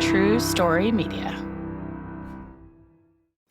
True Story Media.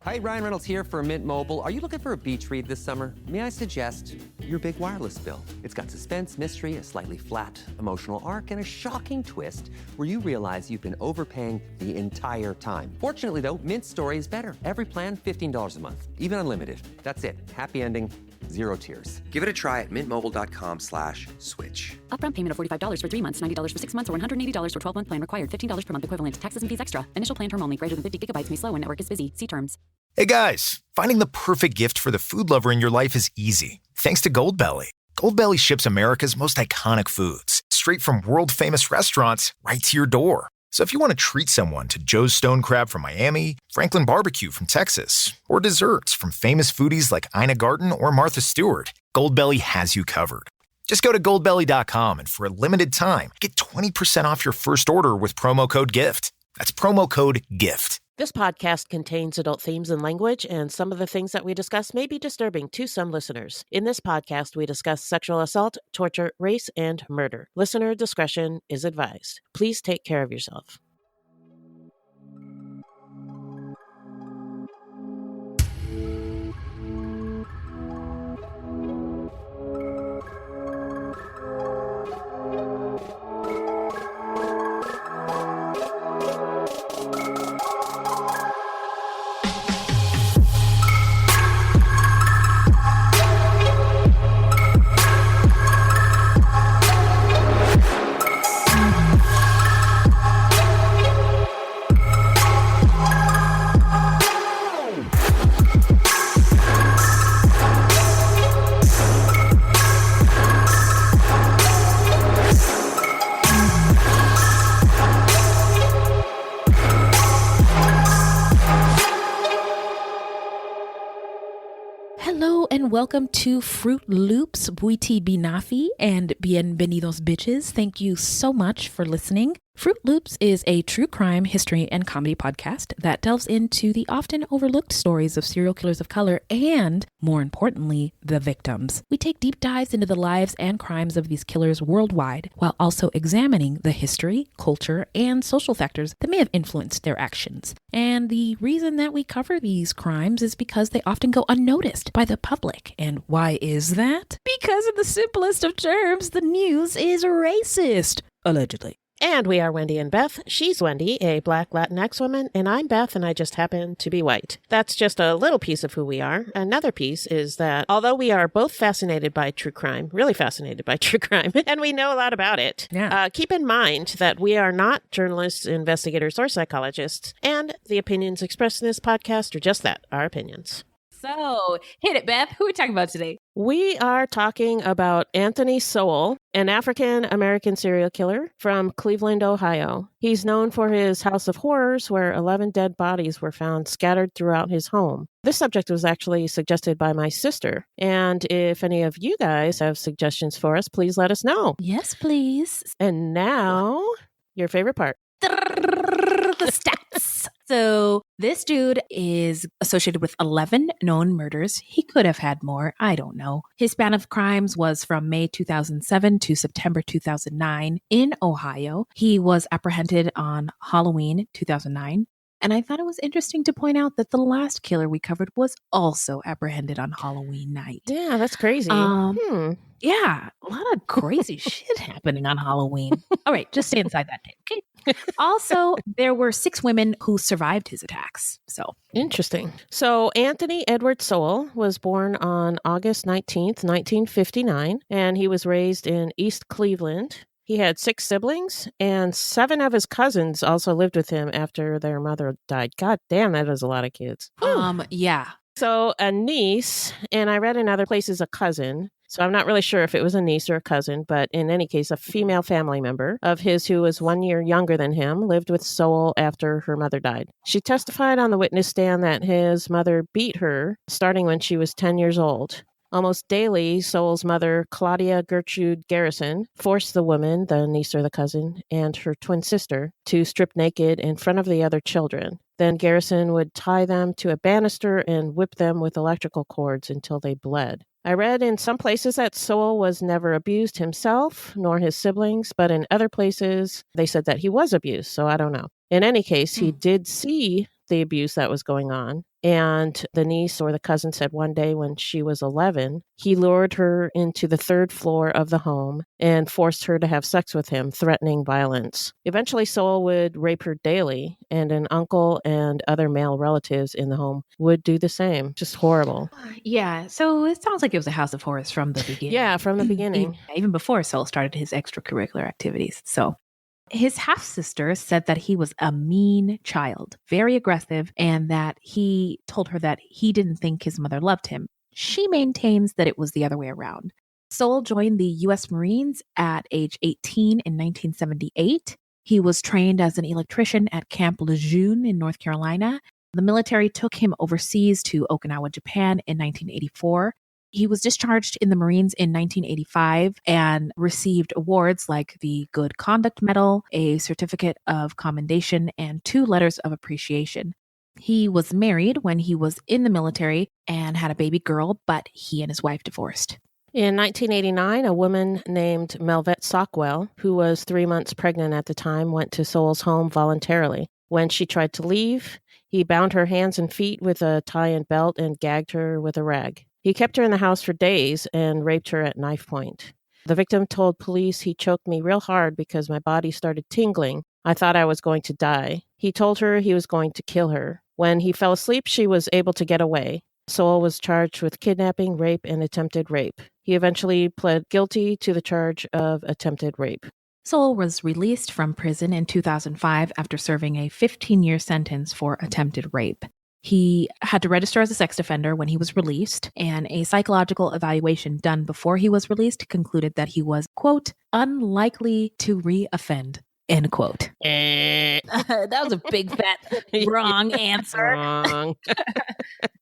Hi, Ryan Reynolds here for Mint Mobile. Are you looking for a beach read this summer? May I suggest your big wireless bill? It's got suspense, mystery, a slightly flat emotional arc, and a shocking twist where you realize you've been overpaying the entire time. Fortunately, though, Mint's story is better. Every plan, $15 a month, even unlimited. That's it. Happy ending, 0 tears. Give it a try at mintmobile.com/switch. Upfront payment of $45 for 3 months, $90 for 6 months, or $180 for 12-month plan required. $15 per month equivalent. Taxes and fees extra. Initial plan term only. Greater than 50 gigabytes may slow when network is busy. See terms. Hey guys, finding the perfect gift for the food lover in your life is easy. Thanks to Goldbelly. Goldbelly ships America's most iconic foods straight from world-famous restaurants right to your door. So if you want to treat someone to Joe's Stone Crab from Miami, Franklin Barbecue from Texas, or desserts from famous foodies like Ina Garten or Martha Stewart, Goldbelly has you covered. Just go to goldbelly.com and for a limited time, get 20% off your first order with promo code GIFT. That's promo code GIFT. This podcast contains adult themes and language, and some of the things that we discuss may be disturbing to some listeners. In this podcast, we discuss sexual assault, torture, race, and murder. Listener discretion is advised. Please take care of yourself. Welcome to Fruitloops, Buiti Binafi, and Bienvenidos Bitches. Thank you so much for listening. Fruitloops is a true crime, history, and comedy podcast that delves into the often overlooked stories of serial killers of color and, more importantly, the victims. We take deep dives into the lives and crimes of these killers worldwide, while also examining the history, culture, and social factors that may have influenced their actions. And the reason that we cover these crimes is because they often go unnoticed by the public. And why is that? Because in the simplest of terms, the news is racist. Allegedly. And we are Wendy and Beth. She's Wendy, a Black Latinx woman, and I'm Beth, and I just happen to be white. That's just a little piece of who we are. Another piece is that although we are both fascinated by true crime, really fascinated by true crime, and we know a lot about it, keep in mind that we are not journalists, investigators, or psychologists, and the opinions expressed in this podcast are just that, our opinions. So, hit it, Beth. Who are we talking about today? We are talking about Anthony Sowell, an African-American serial killer from Cleveland, Ohio. He's known for his House of Horrors, where 11 dead bodies were found scattered throughout his home. This subject was actually suggested by my sister. And if any of you guys have suggestions for us, please let us know. Yes, please. And now, your favorite part. The stats. So this dude is associated with 11 known murders. He could have had more. I don't know. His span of crimes was from May 2007 to September 2009 in Ohio. He was apprehended on Halloween 2009. And I thought it was interesting to point out that the last killer we covered was also apprehended on Halloween night. Yeah, that's crazy. Yeah, a lot of crazy shit happening on Halloween. All right, just stay inside that tape, okay? Also, there were 6 women who survived his attacks. So interesting. So Anthony Edward Sowell was born on August 19th, 1959, and he was raised in East Cleveland. He had 6 siblings, and 7 of his cousins also lived with him after their mother died. God damn, that is a lot of kids. Yeah. So a niece, and I read in other places a cousin. So I'm not really sure if it was a niece or a cousin, but in any case, a female family member of his who was 1 year younger than him lived with Sowell after her mother died. She testified on the witness stand that his mother beat her starting when she was 10 years old. Almost daily, Sowell's mother, Claudia Gertrude Garrison, forced the woman, the niece or the cousin, and her twin sister to strip naked in front of the other children. Then Garrison would tie them to a banister and whip them with electrical cords until they bled. I read in some places that Sowell was never abused himself, nor his siblings, but in other places they said that he was abused, so I don't know. In any case, he did see the abuse that was going on, and the niece or the cousin said one day when she was 11, he lured her into the third floor of the home and forced her to have sex with him, threatening violence. Eventually, Sowell would rape her daily, and an uncle and other male relatives in the home would do the same. Just horrible. Yeah, so it sounds like it was a house of horrors from the beginning. Yeah, from the beginning. Even before Soul started his extracurricular activities. So his half-sister said that he was a mean child, very aggressive, and that he told her that he didn't think his mother loved him. She maintains that it was the other way around. Sowell joined the U.S. Marines at age 18 in 1978. He was trained as an electrician at Camp Lejeune in North Carolina. The military took him overseas to Okinawa, Japan in 1984. He was discharged in the Marines in 1985 and received awards like the Good Conduct Medal, a Certificate of Commendation, and 2 letters of appreciation. He was married when he was in the military and had a baby girl, but he and his wife divorced. In 1989, a woman named Melvette Sockwell, who was 3 months pregnant at the time, went to Sowell's home voluntarily. When she tried to leave, he bound her hands and feet with a tie and belt and gagged her with a rag. He kept her in the house for days and raped her at knife point. The victim told police, "He choked me real hard because my body started tingling. I thought I was going to die." He told her he was going to kill her. When he fell asleep, she was able to get away. Sowell was charged with kidnapping, rape, and attempted rape. He eventually pled guilty to the charge of attempted rape. Sowell was released from prison in 2005 after serving a 15-year sentence for attempted rape. He had to register as a sex offender when he was released, and a psychological evaluation done before he was released concluded that he was, quote, unlikely to re-offend, end quote. That was a big, fat, wrong answer. Wrong.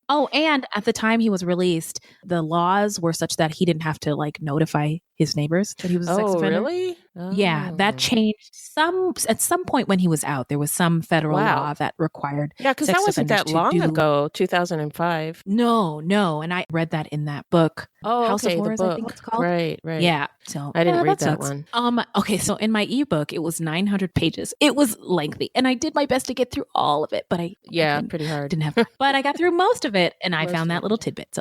Oh, and at the time he was released, the laws were such that he didn't have to notify his neighbors that he was a sex offender. Really? Yeah, that changed at some point when he was out. There was some federal law that required. Yeah, because that wasn't that long ago, 2005. No, and I read that in that book. Oh, House okay, of Horrors, the book. I think it's called. Right. Yeah, so I didn't read that sucks. one. Okay, so in my ebook, it was 900 pages. It was lengthy, and I did my best to get through all of it, but I pretty hard. didn't have. But I got through most of it, and I found that little tidbit.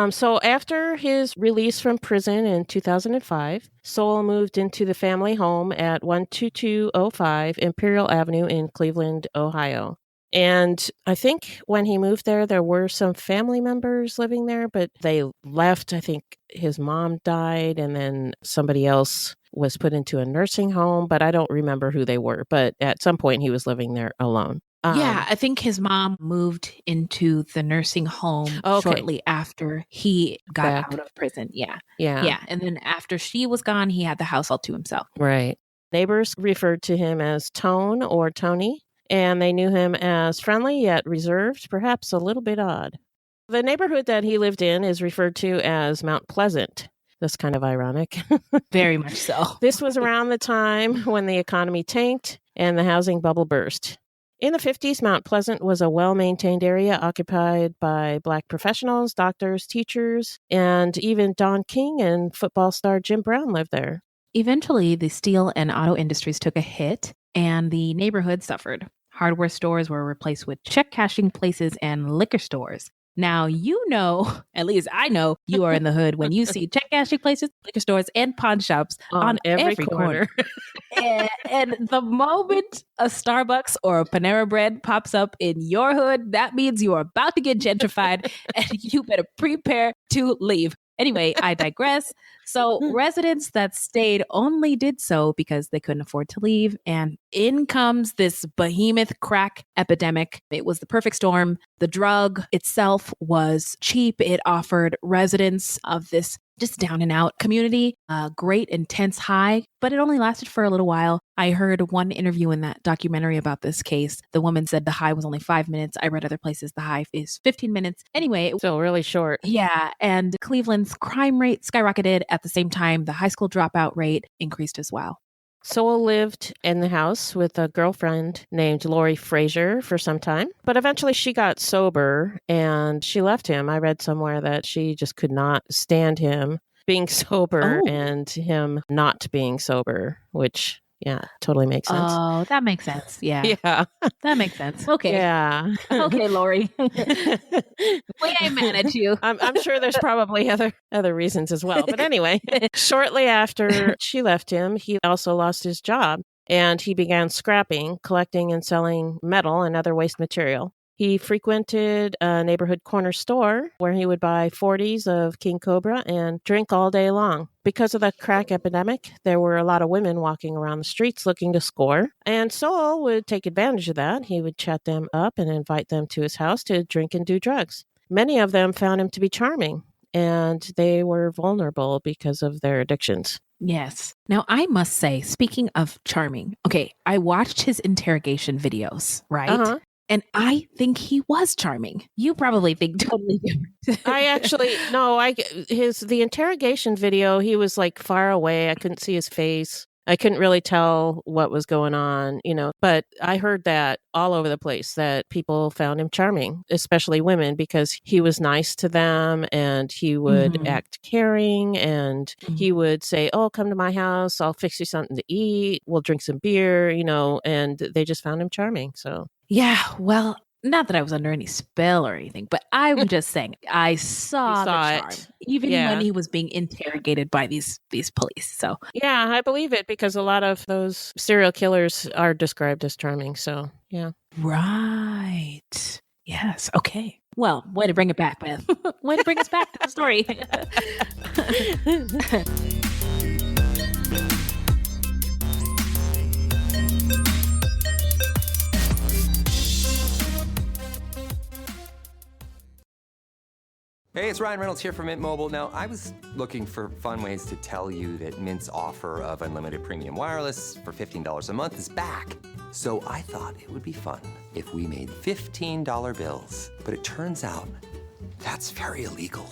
So after his release from prison in 2005, Sowell moved into the family home at 12205 Imperial Avenue in Cleveland, Ohio. And I think when he moved there were some family members living there, but they left. I think his mom died, and then somebody else was put into a nursing home, but I don't remember who they were. But at some point, he was living there alone. Yeah, I think his mom moved into the nursing home shortly after he got out of prison. Yeah. And then after she was gone, he had the house all to himself. Right. Neighbors referred to him as Tone or Tony, and they knew him as friendly yet reserved, perhaps a little bit odd. The neighborhood that he lived in is referred to as Mount Pleasant. That's kind of ironic. Very much so. This was around the time when the economy tanked and the housing bubble burst. In the 50s, Mount Pleasant was a well-maintained area occupied by Black professionals, doctors, teachers, and even Don King and football star Jim Brown lived there. Eventually, the steel and auto industries took a hit, and the neighborhood suffered. Hardware stores were replaced with check-cashing places and liquor stores. Now, at least I know, you are in the hood when you see check-cashing places, liquor stores, and pawn shops on every corner. and the moment a Starbucks or a Panera Bread pops up in your hood, that means you are about to get gentrified and you better prepare to leave. Anyway, I digress. So residents that stayed only did so because they couldn't afford to leave. And in comes this behemoth crack epidemic. It was the perfect storm. The drug itself was cheap. It offered residents of this just down and out community a great intense high, but it only lasted for a little while. I heard one interview in that documentary about this case. The woman said the high was only 5 minutes. I read other places the high is 15 minutes. Anyway, So really short. yeah, and Cleveland's crime rate skyrocketed. At the same time, the high school dropout rate increased as well. Sowell lived in the house with a girlfriend named Lori Frazier for some time, but eventually she got sober and she left him. I read somewhere that she just could not stand him being sober and him not being sober, which, yeah, totally makes sense. Oh, that makes sense. Yeah. Yeah. That makes sense. Okay. Yeah. Okay, Lori. We ain't mad at you. I'm sure there's probably other reasons as well. But anyway, shortly after she left him, he also lost his job and he began scrapping, collecting and selling metal and other waste material. He frequented a neighborhood corner store where he would buy 40s of King Cobra and drink all day long. Because of the crack epidemic, there were a lot of women walking around the streets looking to score. And Sowell would take advantage of that. He would chat them up and invite them to his house to drink and do drugs. Many of them found him to be charming, and they were vulnerable because of their addictions. Yes. Now, I must say, speaking of charming, okay, I watched his interrogation videos, right? Uh-huh. And I think he was charming. You probably think totally different. The interrogation video, he was like far away. I couldn't see his face. I couldn't really tell what was going on, but I heard that all over the place that people found him charming, especially women, because he was nice to them and he would act caring and he would say, "Oh, come to my house. I'll fix you something to eat. We'll drink some beer," and they just found him charming. So. Yeah, well, not that I was under any spell or anything, but I'm just saying I saw the charm, even when he was being interrogated by these police. So yeah, I believe it because a lot of those serial killers are described as charming. So yeah, right. Yes. Okay. Well, way to bring it back, Beth. Way to bring us back to the story. Hey, it's Ryan Reynolds here from Mint Mobile. Now, I was looking for fun ways to tell you that Mint's offer of unlimited premium wireless for $15 a month is back. So I thought it would be fun if we made $15 bills. But it turns out that's very illegal.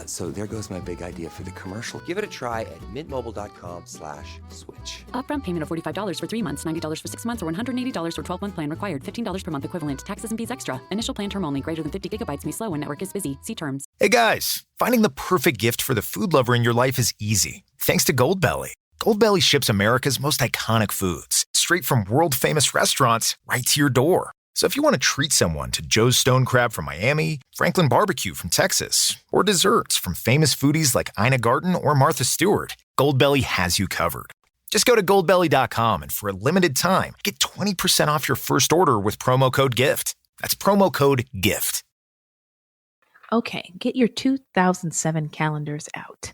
So there goes my big idea for the commercial. Give it a try at mintmobile.com/switch. Upfront payment of $45 for 3 months, $90 for 6 months, or $180 for 12-month plan required. $15 per month equivalent. Taxes and fees extra. Initial plan term only. Greater than 50 gigabytes may slow when network is busy. See terms. Hey guys, finding the perfect gift for the food lover in your life is easy. Thanks to Goldbelly. Goldbelly ships America's most iconic foods straight from world-famous restaurants right to your door. So if you want to treat someone to Joe's Stone Crab from Miami, Franklin Barbecue from Texas, or desserts from famous foodies like Ina Garten or Martha Stewart, Goldbelly has you covered. Just go to goldbelly.com and for a limited time, get 20% off your first order with promo code GIFT. That's promo code GIFT. Okay, get your 2007 calendars out.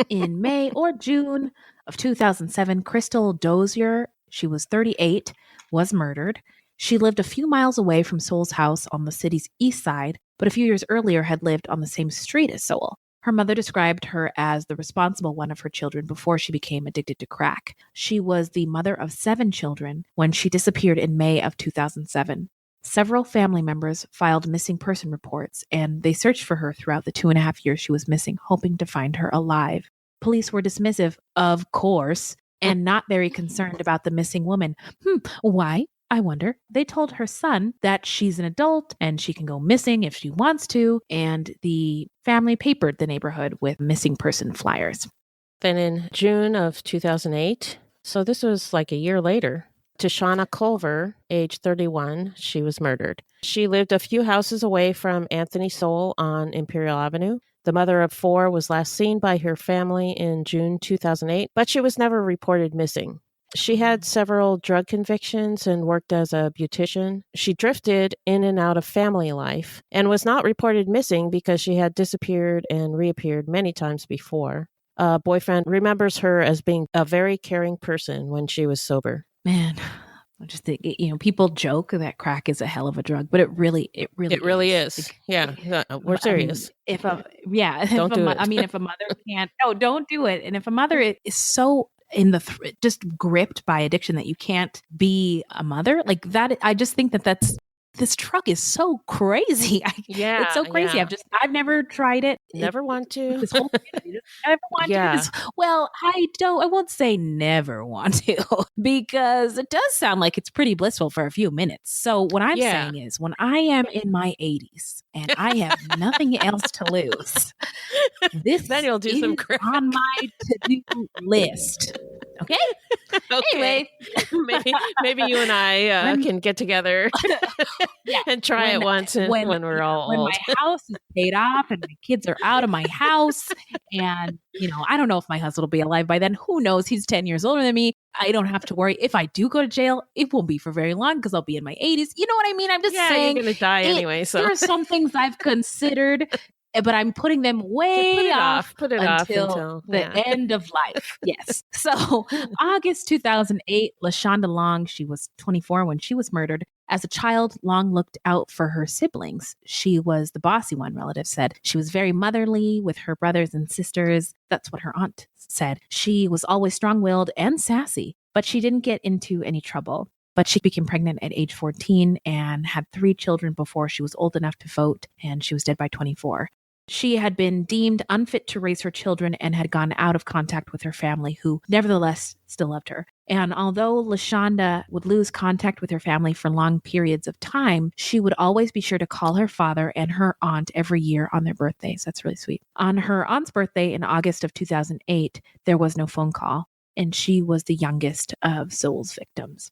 In May or June of 2007, Crystal Dozier, she was 38, was murdered. She lived a few miles away from Sowell's house on the city's east side, but a few years earlier had lived on the same street as Sowell. Her mother described her as the responsible one of her children before she became addicted to crack. She was the mother of 7 children when she disappeared in May of 2007. Several family members filed missing person reports, and they searched for her throughout the 2.5 years she was missing, hoping to find her alive. Police were dismissive, of course, and not very concerned about the missing woman. Why? I wonder. They told her son that she's an adult and she can go missing if she wants to, and the family papered the neighborhood with missing person flyers. Then in June of 2008, so this was like a year later, Tashana Culver, age 31, she was murdered. She lived a few houses away from Anthony Sowell on Imperial Avenue. The mother of 4 was last seen by her family in June 2008, but she was never reported missing. She had several drug convictions and worked as a beautician. She drifted in and out of family life and was not reported missing because she had disappeared and reappeared many times before. A boyfriend remembers her as being a very caring person when she was sober. Man, I just think, people joke that crack is a hell of a drug, but it really is. Yeah, we're serious. If a mother can't, no, don't do it. And if a mother is so in the just gripped by addiction that you can't be a mother like that, I just think that's this truck is so crazy. Yeah, It's so crazy. yeah. I've never tried it. Never want to. This whole family, I never want Yeah. to. Well, I won't say never want to because it does sound like it's pretty blissful for a few minutes. So what I'm saying is when I am in my 80s and I have nothing else to lose, then you'll do some crack on my to-do list. Okay. Okay. Anyway, maybe you and I can get together and try it once when we're all when old. my house is paid off and my kids are out of my house, and I don't know if my husband will be alive by then. Who knows? He's 10 years older than me. I don't have to worry. If I do go to jail, it won't be for very long because I'll be in my 80s. You know what I mean? I'm just saying you're gonna die anyway. So there are some things I've considered, but I'm putting them way off. Put it off until the end of life. Yes. So August 2008, LaShonda Long, she was 24 when she was murdered. As a child, Long looked out for her siblings. She was the bossy one, relatives said. She was very motherly with her brothers and sisters. That's what her aunt said. She was always strong-willed and sassy, but she didn't get into any trouble. But she became pregnant at age 14 and had 3 children before she was old enough to vote, and she was dead by 24. She had been deemed unfit to raise her children and had gone out of contact with her family, who nevertheless still loved her. And although LaShonda would lose contact with her family for long periods of time, she would always be sure to call her father and her aunt every year on their birthdays. That's really sweet. On her aunt's birthday in August of 2008, there was no phone call, and she was the youngest of Sowell's victims.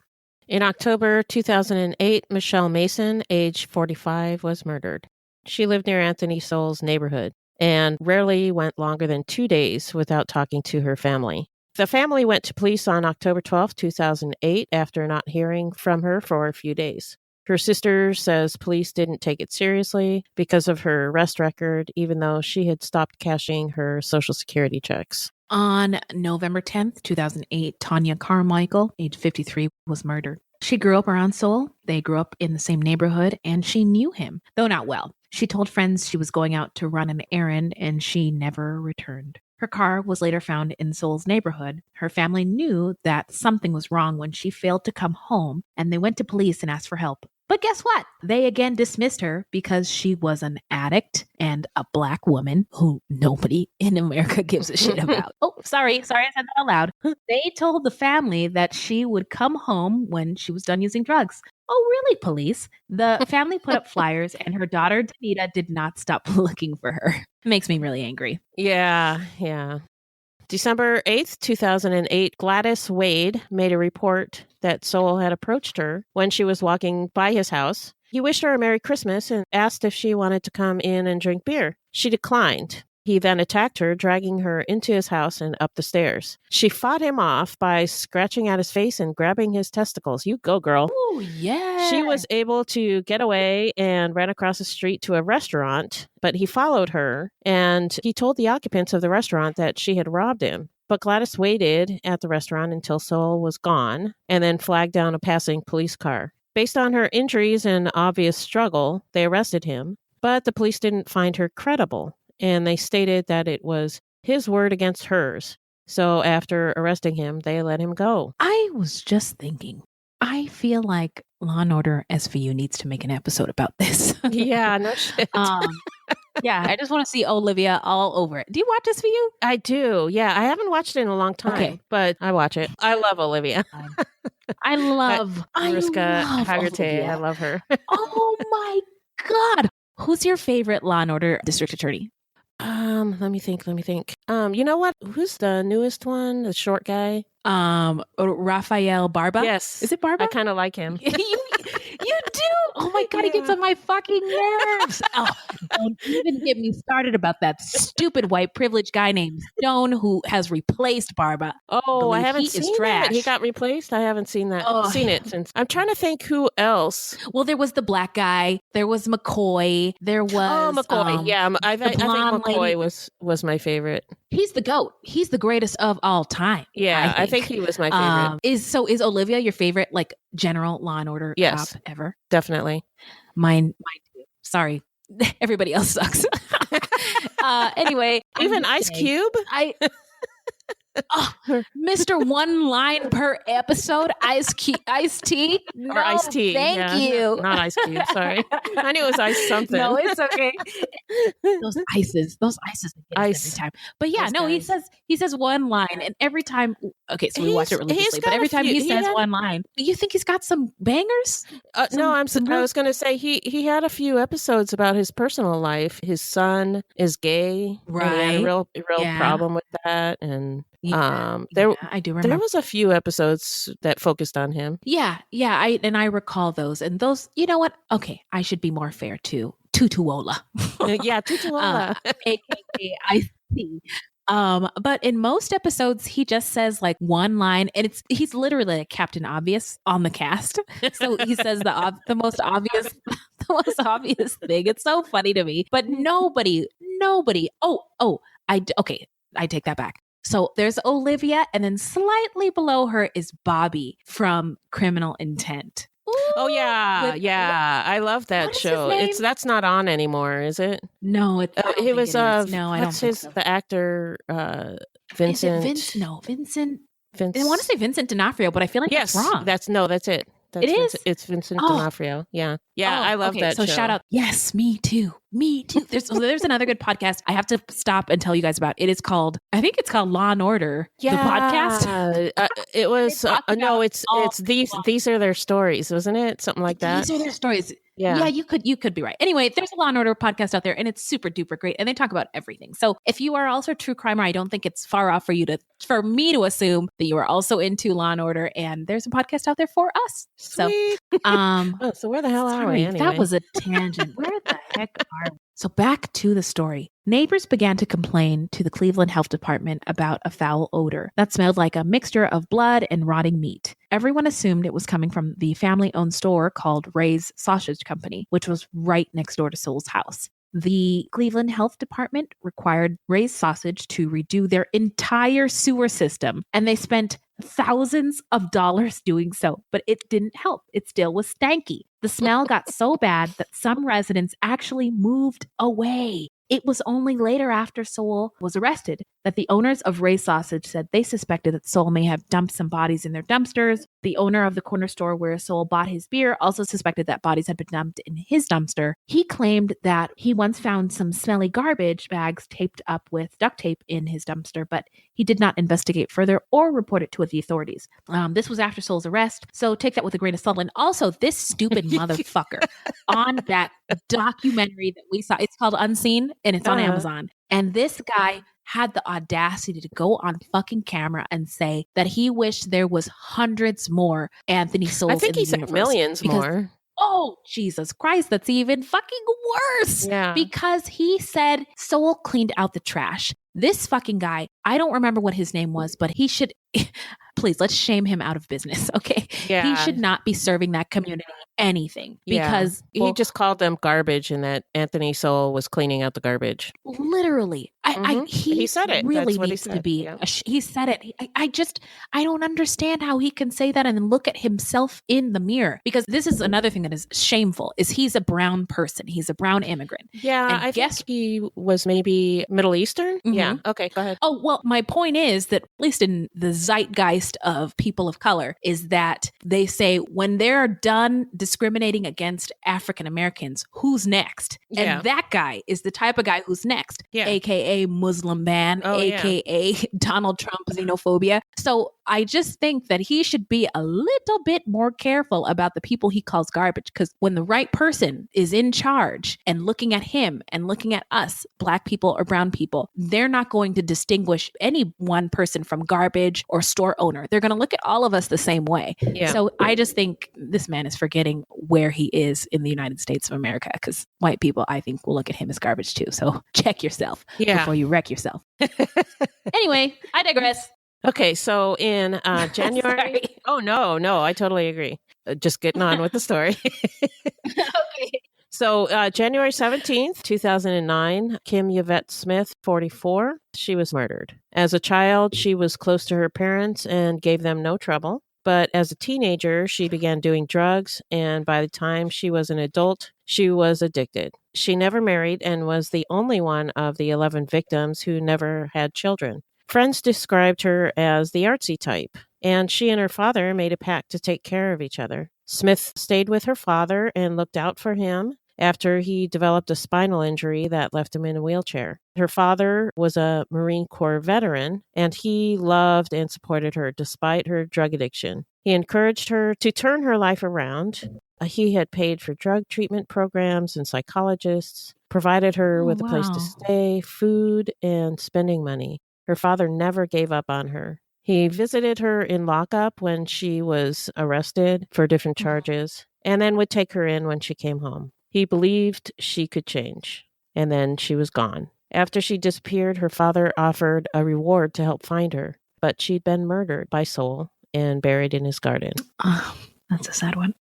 In October 2008, Michelle Mason, age 45, was murdered. She lived near Anthony Sowell's neighborhood and rarely went longer than 2 days without talking to her family. The family went to police on October 12, 2008, after not hearing from her for a few days. Her sister says police didn't take it seriously because of her arrest record, even though she had stopped cashing her Social Security checks. On November 10th, 2008, Tanya Carmichael, age 53, was murdered. She grew up around Sowell. They grew up in the same neighborhood, and she knew him, though not well. She told friends she was going out to run an errand, and she never returned. Her car was later found in Sowell's neighborhood. Her family knew that something was wrong when she failed to come home, and they went to police and asked for help. But guess what? They again dismissed her because she was an addict and a Black woman who nobody in America gives a shit about. Oh, sorry, I said that out loud. They told the family that she would come home when she was done using drugs. Oh, really, police? The family put up flyers, and her daughter, Danita, did not stop looking for her. It makes me really angry. Yeah. December 8th, 2008, Gladys Wade made a report that Sowell had approached her when she was walking by his house. He wished her a Merry Christmas and asked if she wanted to come in and drink beer. She declined. He then attacked her, dragging her into his house and up the stairs. She fought him off by scratching at his face and grabbing his testicles. You go, girl. Oh, yeah. She was able to get away and ran across the street to a restaurant, but he followed her, and he told the occupants of the restaurant that she had robbed him. But Gladys waited at the restaurant until Sowell was gone and then flagged down a passing police car. Based on her injuries and obvious struggle, they arrested him, but the police didn't find her credible, and they stated that it was his word against hers. So after arresting him, they let him go. I was just thinking, I feel like Law & Order SVU needs to make an episode about this. Yeah, no shit. Yeah, I just want to see Olivia all over it. Do you watch SVU? I do. Yeah, I haven't watched it in a long time, but I watch it. I love Olivia. I love Mariska Hargitay. Olivia. I love her. Oh my God. Who's your favorite Law & Order district attorney? Let me think. You know what? Who's the newest one? The short guy? Rafael Barba? Yes. Is it Barba? I kind of like him. You do? Oh my God, he gets on my fucking nerves. Oh, don't even get me started about that stupid white privileged guy named Stone who has replaced Barba. Oh, I haven't seen trash. it. He got replaced? I haven't seen that. Seen it since. I'm trying to think who else. Well, there was the black guy. There was McCoy. There was McCoy. Yeah, I think McCoy lady. was my favorite. He's the GOAT. He's the greatest of all time. Yeah, I think he was my favorite. Is Olivia your favorite, like, general Law & Order Yes, cop ever? Definitely. Mine too. Sorry. Everybody else sucks. Anyway. Even Ice Cube? Oh, Mr. One line per episode, Ice Tea. No, Or iced tea. thank Yeah. you. Not ice cube, sorry. I knew it was ice something. No, it's okay. Those ices Ice. every time. But yeah, Those no, guys. he says one line, and every time. Okay, so we watch it He's religiously, got but every a time few- he he says had- one line, you think he's got some bangers? No, I real- was going to say he had a few episodes about his personal life. His son is gay. And he had Right. a real Yeah. problem with that. And Yeah, there I do remember. there was a few episodes that focused on him. Yeah. I recall those, and those. You know what? Okay, I should be more fair to Tutuola. Yeah, Tutuola. AKA IC. But in most episodes, he just says like one line, and he's literally like Captain Obvious on the cast. So he says the most obvious, the most obvious thing. It's so funny to me. But nobody. Okay, I take that back. So there's Olivia, and then slightly below her is Bobby from Criminal Intent. Oh yeah, With- yeah. I love that what is his show. name? That's not on anymore, is it? No, it It was no, I don't what's think his so. the actor Is Vincent. it Vince? No, Vincent. Vince. I want to say Vincent D'Onofrio, but I feel like yes, that's wrong. that's it. That's It is? Vincent, it's Vincent Oh. D'Onofrio. Yeah, yeah. Oh, I love okay, that. So show. shout out. Yes, me too. There's another good podcast I have to stop and tell you guys about. I think it's called Law and Order. The podcast. It was talk no. about It's all- these are their stories, wasn't it? Something like that. These are their stories. Yeah. Yeah, you could be right. Anyway, there's a Law and Order podcast out there, and it's super duper great, and they talk about everything. So if you are also a true crimer, I don't think it's far off for me to assume that you are also into Law and Order, and there's a podcast out there for us. Sweet. So, Oh, so where the hell are we? sorry, Anyway? that was a tangent. Where the heck are we? So back to the story. Neighbors began to complain to the Cleveland Health Department about a foul odor that smelled like a mixture of blood and rotting meat. Everyone assumed it was coming from the family-owned store called Ray's Sausage Company, which was right next door to Sowell's house. The Cleveland Health Department required Ray's Sausage to redo their entire sewer system, and they spent thousands of dollars doing so, but it didn't help. It still was stanky. The smell got so bad that some residents actually moved away. It was only later, after Sowell was arrested, that the owners of Ray's Sausage said they suspected that Sowell may have dumped some bodies in their dumpsters. The owner of the corner store where Sowell bought his beer also suspected that bodies had been dumped in his dumpster. He claimed that he once found some smelly garbage bags taped up with duct tape in his dumpster, but he did not investigate further or report it to the authorities. This was after Sowell's arrest, so take that with a grain of salt. And also, this stupid motherfucker on that documentary that we saw, it's called Unseen, and it's on Amazon. And this guy had the audacity to go on fucking camera and say that he wished there was hundreds more Anthony Sowells. I think in he the said universe millions because- more. Oh, Jesus Christ, that's even fucking worse. Yeah. Because he said Sowell cleaned out the trash. This fucking guy, I don't remember what his name was, but he should, please, let's shame him out of business, okay? Yeah. He should not be serving that community anything because he just called them garbage, and that Anthony Sowell was cleaning out the garbage. literally, He said it. really That's what he needs to said. be. Yeah. He said it. I don't understand how he can say that and then look at himself in the mirror, because this is another thing that is shameful. Is he's a brown person. He's a brown immigrant. Yeah, And I guess- think he was maybe Middle Eastern. Mhm. Yeah. Okay, go ahead. Oh, well, my point is that, at least in the zeitgeist of people of color, is that they say when they're done discriminating against African Americans, who's next? Yeah. And that guy is the type of guy who's next, Yeah. AKA Muslim ban, Oh, yeah. AKA Donald Trump xenophobia. So I just think that he should be a little bit more careful about the people he calls garbage, because when the right person is in charge and looking at him and looking at us, black people or brown people, they're not going to distinguish any one person from garbage or store owner. They're going to look at all of us the same way. Yeah. So I just think this man is forgetting where he is in the United States of America, because white people, I think, will look at him as garbage too. So check yourself Yeah. before you wreck yourself. Anyway, I digress. Okay, so in January. Sorry. Oh no, I totally agree. Just getting on with the story. Okay. So January 17th, 2009, Kim Yvette Smith, 44, she was murdered. As a child, she was close to her parents and gave them no trouble. But as a teenager, she began doing drugs, and by the time she was an adult, she was addicted. She never married and was the only one of the 11 victims who never had children. Friends described her as the artsy type, and she and her father made a pact to take care of each other. Smith stayed with her father and looked out for him after he developed a spinal injury that left him in a wheelchair. Her father was a Marine Corps veteran, and he loved and supported her despite her drug addiction. He encouraged her to turn her life around. He had paid for drug treatment programs and psychologists, provided her with a place to stay, food, and spending money. Her father never gave up on her. He visited her in lockup when she was arrested for different charges, and then would take her in when she came home. He believed she could change, and then she was gone. After she disappeared, her father offered a reward to help find her, but she'd been murdered by Sowell and buried in his garden. Oh, that's a sad one.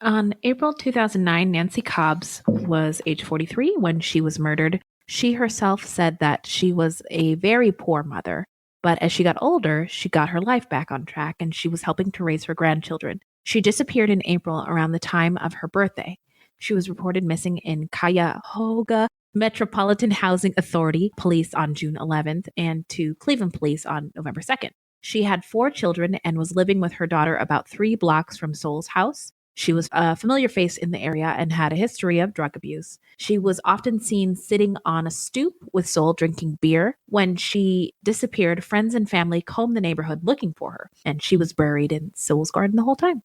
On April 2009, Nancy Cobbs was age 43 when she was murdered. She herself said that she was a very poor mother, but as she got older, she got her life back on track and she was helping to raise her grandchildren. She disappeared in April around the time of her birthday. She was reported missing in Cuyahoga Metropolitan Housing Authority Police on June 11th and to Cleveland Police on November 2nd. She had 4 children and was living with her daughter about 3 blocks from Sowell's house. She was a familiar face in the area and had a history of drug abuse. She was often seen sitting on a stoop with Sowell drinking beer. When she disappeared, friends and family combed the neighborhood looking for her, and she was buried in Sowell's garden the whole time.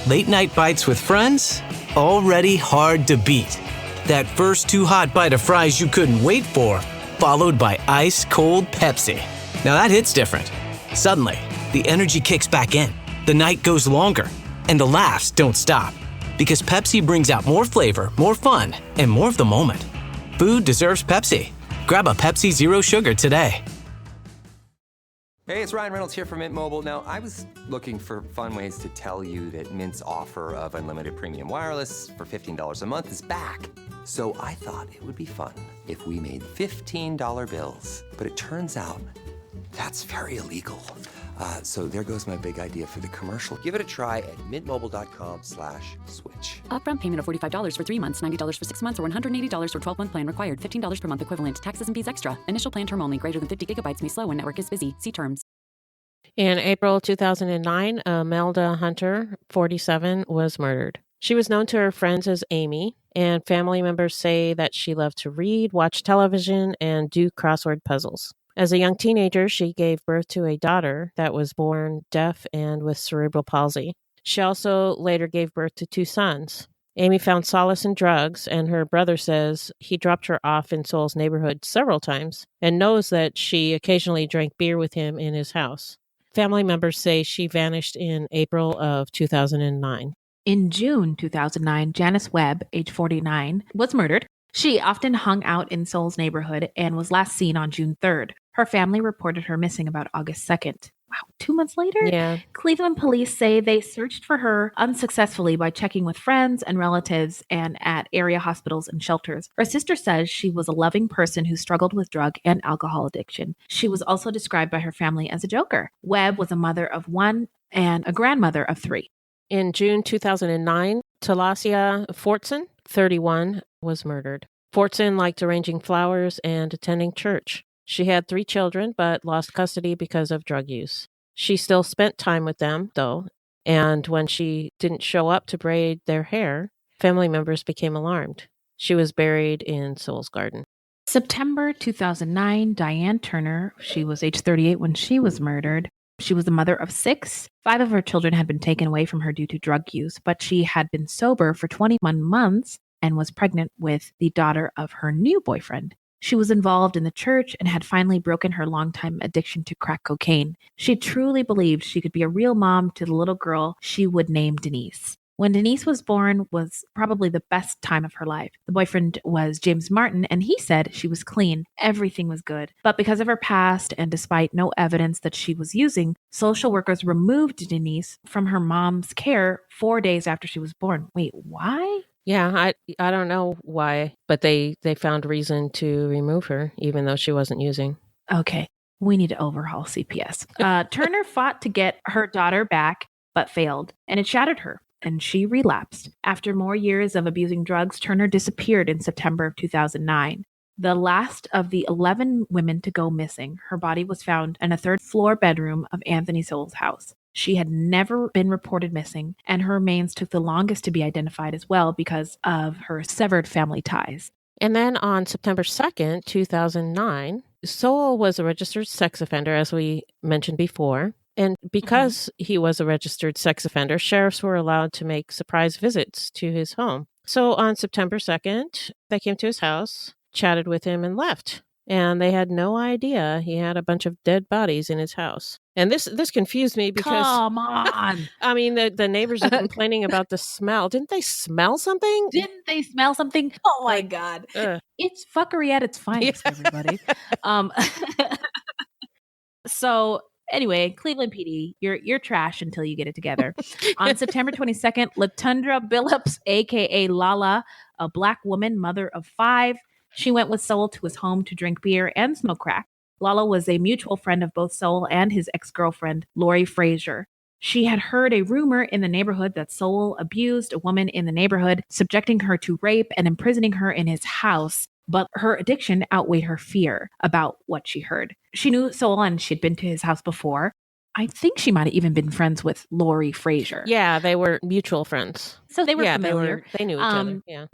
Late night bites with friends? Already hard to beat. That first too hot bite of fries you couldn't wait for, followed by ice cold Pepsi. Now that hits different. Suddenly, the energy kicks back in, the night goes longer, and the laughs don't stop. Because Pepsi brings out more flavor, more fun, and more of the moment. Food deserves Pepsi. Grab a Pepsi Zero Sugar today. Hey, it's Ryan Reynolds here from Mint Mobile. Now, I was looking for fun ways to tell you that Mint's offer of unlimited premium wireless for $15 a month is back. So I thought it would be fun if we made $15 bills. But it turns out that's very illegal. So there goes my big idea for the commercial. Give it a try at mintmobile.com/switch. Upfront payment of $45 for 3 months, $90 for 6 months, or $180 for 12-month plan required. $15 per month equivalent. Taxes and fees extra. Initial plan term only. Greater than 50 gigabytes may slow when network is busy. See terms. In April 2009, Imelda Hunter, 47, was murdered. She was known to her friends as Amy, and family members say that she loved to read, watch television, and do crossword puzzles. As a young teenager, she gave birth to a daughter that was born deaf and with cerebral palsy. She also later gave birth to 2 sons. Amy found solace in drugs, and her brother says he dropped her off in Sowell's neighborhood several times and knows that she occasionally drank beer with him in his house. Family members say she vanished in April of 2009. In June 2009, Janice Webb, age 49, was murdered. She often hung out in Sowell's neighborhood and was last seen on June 3rd. Her family reported her missing about August 2nd. Wow, 2 months later? Yeah. Cleveland police say they searched for her unsuccessfully by checking with friends and relatives and at area hospitals and shelters. Her sister says she was a loving person who struggled with drug and alcohol addiction. She was also described by her family as a joker. Webb was a mother of 1 and a grandmother of 3. In June 2009, Talasia Fortson, 31, was murdered. Fortson liked arranging flowers and attending church. She had 3 children, but lost custody because of drug use. She still spent time with them, though, and when she didn't show up to braid their hair, family members became alarmed. She was buried in Sowell's garden. September 2009, Diane Turner, she was age 38 when she was murdered. She was the mother of 6. 5 of her children had been taken away from her due to drug use, but she had been sober for 21 months and was pregnant with the daughter of her new boyfriend. She was involved in the church and had finally broken her longtime addiction to crack cocaine. She truly believed she could be a real mom to the little girl she would name Denise. When Denise was born was probably the best time of her life. The boyfriend was James Martin, and he said she was clean. Everything was good. But because of her past and despite no evidence that she was using, social workers removed Denise from her mom's care 4 days after she was born. Wait, why? Yeah, I don't know why, but they found reason to remove her, even though she wasn't using. Okay, we need to overhaul CPS. Turner fought to get her daughter back, but failed, and it shattered her, and she relapsed. After more years of abusing drugs, Turner disappeared in September of 2009. The last of the 11 women to go missing, her body was found in a third-floor bedroom of Anthony Sowell's house. She had never been reported missing, and her remains took the longest to be identified as well because of her severed family ties. And then on September 2nd, 2009, Sowell was a registered sex offender, as we mentioned before. And because he was a registered sex offender, sheriffs were allowed to make surprise visits to his home. So on September 2nd, they came to his house, chatted with him, and left. And they had no idea he had a bunch of dead bodies in his house. And this confused me because, Come on. I mean, the neighbors are complaining about the smell. Didn't they smell something? Didn't they smell something? Oh my God. It's fuckery at its finest, everybody. So anyway, Cleveland PD, you're trash until you get it together. On September 22nd, Latundra Billups, aka Lala, a Black woman, mother of 5, she went with Sowell to his home to drink beer and smoke crack. Lala was a mutual friend of both Sowell and his ex-girlfriend, Lori Frazier. She had heard a rumor in the neighborhood that Sowell abused a woman in the neighborhood, subjecting her to rape and imprisoning her in his house. But her addiction outweighed her fear about what she heard. She knew Sowell and she'd been to his house before. I think she might have even been friends with Lori Frazier. Yeah, they were mutual friends. So they were familiar. They knew each other. Yeah.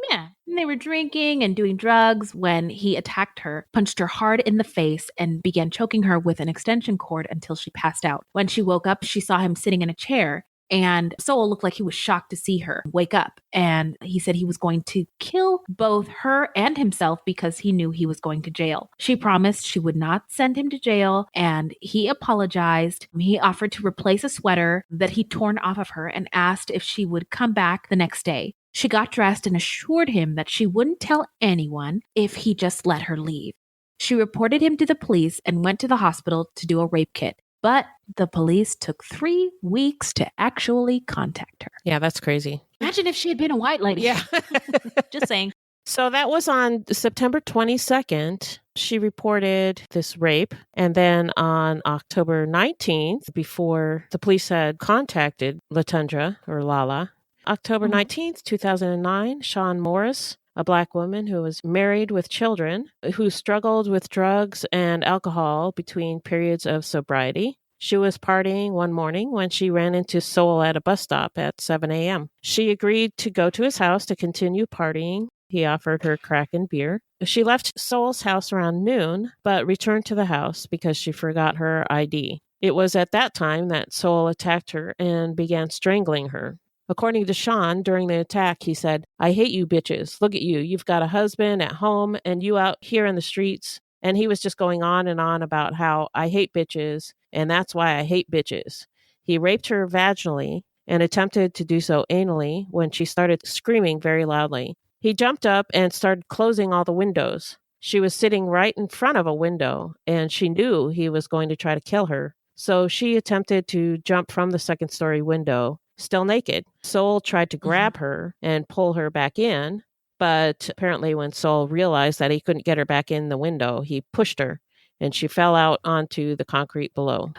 And they were drinking and doing drugs when he attacked her, punched her hard in the face, and began choking her with an extension cord until she passed out. When she woke up, she saw him sitting in a chair. And Sowell looked like he was shocked to see her wake up. And he said he was going to kill both her and himself because he knew he was going to jail. She promised she would not send him to jail, and he apologized. He offered to replace a sweater that he'd torn off of her and asked if she would come back the next day. She got dressed and assured him that she wouldn't tell anyone if he just let her leave. She reported him to the police and went to the hospital to do a rape kit. But the police took 3 weeks to actually contact her. Yeah, that's crazy. Imagine if she had been a white lady. Yeah. Just saying. So that was on September 22nd. She reported this rape. And then on October 19th, before the police had contacted Latundra or Lala, October 19th, 2009, Shawn Morris, a Black woman who was married with children, who struggled with drugs and alcohol between periods of sobriety. She was partying one morning when she ran into Sowell at a bus stop at 7 a.m. She agreed to go to his house to continue partying. He offered her crack and beer. She left Sowell's house around noon, but returned to the house because she forgot her ID. It was at that time that Sowell attacked her and began strangling her. According to Shawn, during the attack, he said, "I hate you bitches. Look at you. You've got a husband at home and you out here in the streets." And he was just going on and on about how I hate bitches and that's why I hate bitches. He raped her vaginally and attempted to do so anally when she started screaming very loudly. He jumped up and started closing all the windows. She was sitting right in front of a window and she knew he was going to try to kill her. So she attempted to jump from the second-story window, still naked. Sowell tried to grab her and pull her back in, but apparently when Sowell realized that he couldn't get her back in the window, he pushed her, and she fell out onto the concrete below.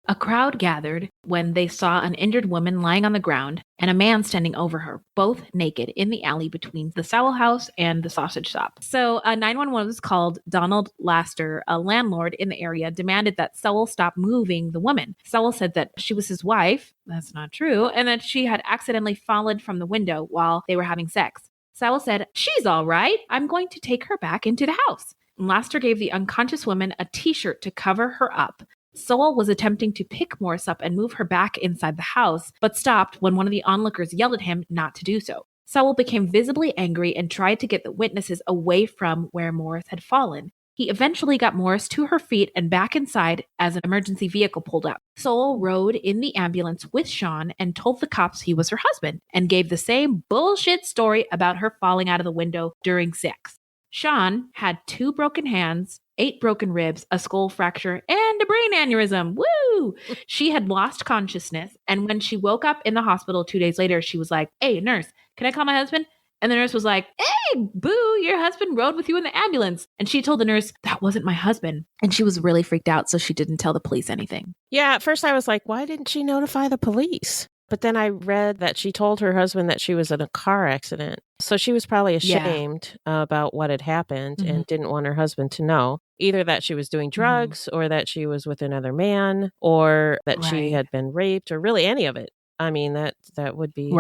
A crowd gathered when they saw an injured woman lying on the ground and a man standing over her, both naked, in the alley between the Sowell house and the sausage shop. So 911 was called. Donald Laster, a landlord in the area, demanded that Sowell stop moving the woman. Sowell said that she was his wife. That's not true. And that she had accidentally fallen from the window while they were having sex. Sowell said, "She's all right. I'm going to take her back into the house." Laster gave the unconscious woman a t-shirt to cover her up. Sowell was attempting to pick Morris up and move her back inside the house, but stopped when one of the onlookers yelled at him not to do so. Sowell became visibly angry and tried to get the witnesses away from where Morris had fallen. He eventually got Morris to her feet and back inside as an emergency vehicle pulled up. Sowell rode in the ambulance with Shawn and told the cops he was her husband and gave the same bullshit story about her falling out of the window during sex. Shawn had 2 broken hands, 8 broken ribs, a skull fracture, and a brain aneurysm. Woo! She had lost consciousness, and when she woke up in the hospital 2 days later, she was like, "Hey, nurse, can I call my husband?" And the nurse was like, hey, boo, your husband rode with you in the ambulance. And she told the nurse, that wasn't my husband. And she was really freaked out, so she didn't tell the police anything. Yeah, at first I was like, why didn't she notify the police? But then I read that she told her husband that she was in a car accident. So she was probably ashamed about what had happened and didn't want her husband to know. Either that she was doing drugs or that she was with another man or that she had been raped or really any of it. I mean, that would be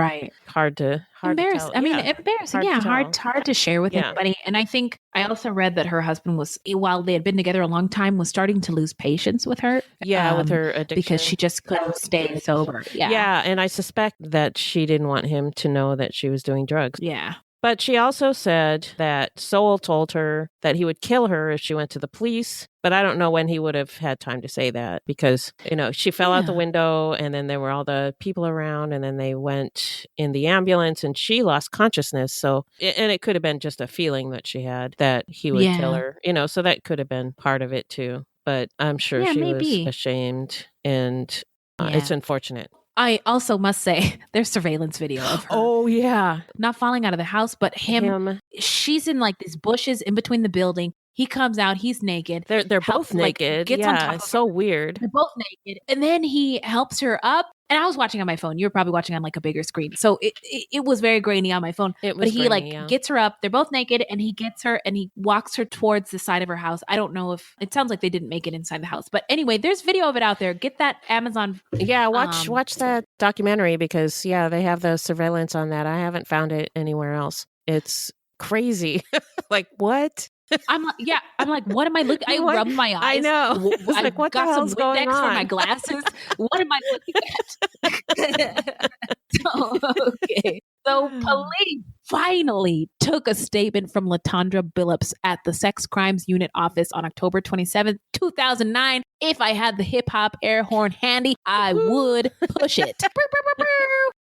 hard to embarrassing. tell. I mean, embarrassing. Hard to share with anybody. And I think I also read that her husband was, while they had been together a long time, was starting to lose patience with her. Yeah, with her addiction. Because she just couldn't stay sober. Yeah, and I suspect that she didn't want him to know that she was doing drugs. Yeah. But she also said that Sowell told her that he would kill her if she went to the police. But I don't know when he would have had time to say that because, she fell out the window and then there were all the people around and then they went in the ambulance and she lost consciousness. So, and it could have been just a feeling that she had that he would kill her, so that could have been part of it too. But I'm sure she was ashamed and it's unfortunate. I also must say there's surveillance video of her. Oh, yeah. Not falling out of the house, but him. She's in like these bushes in between the building. He comes out. He's naked. They're both naked. Gets on top it's so weird. They're both naked. And then he helps her up. And I was watching on my phone. You were probably watching on like a bigger screen. So it was very grainy on my phone. But he gets her up. They're both naked and he gets her and he walks her towards the side of her house. I don't know if it sounds like they didn't make it inside the house. But anyway, there's video of it out there. Get that Amazon. Yeah, watch that documentary because they have the surveillance on that. I haven't found it anywhere else. It's crazy. Like what? I'm like, what am I looking? I rubbed my eyes. I know. I like, what the hell's going on? For my glasses. What am I looking at? So police finally took a statement from LaTondra Billups at the Sex Crimes Unit office on October 27th, 2009. If I had the hip hop air horn handy, I would push it.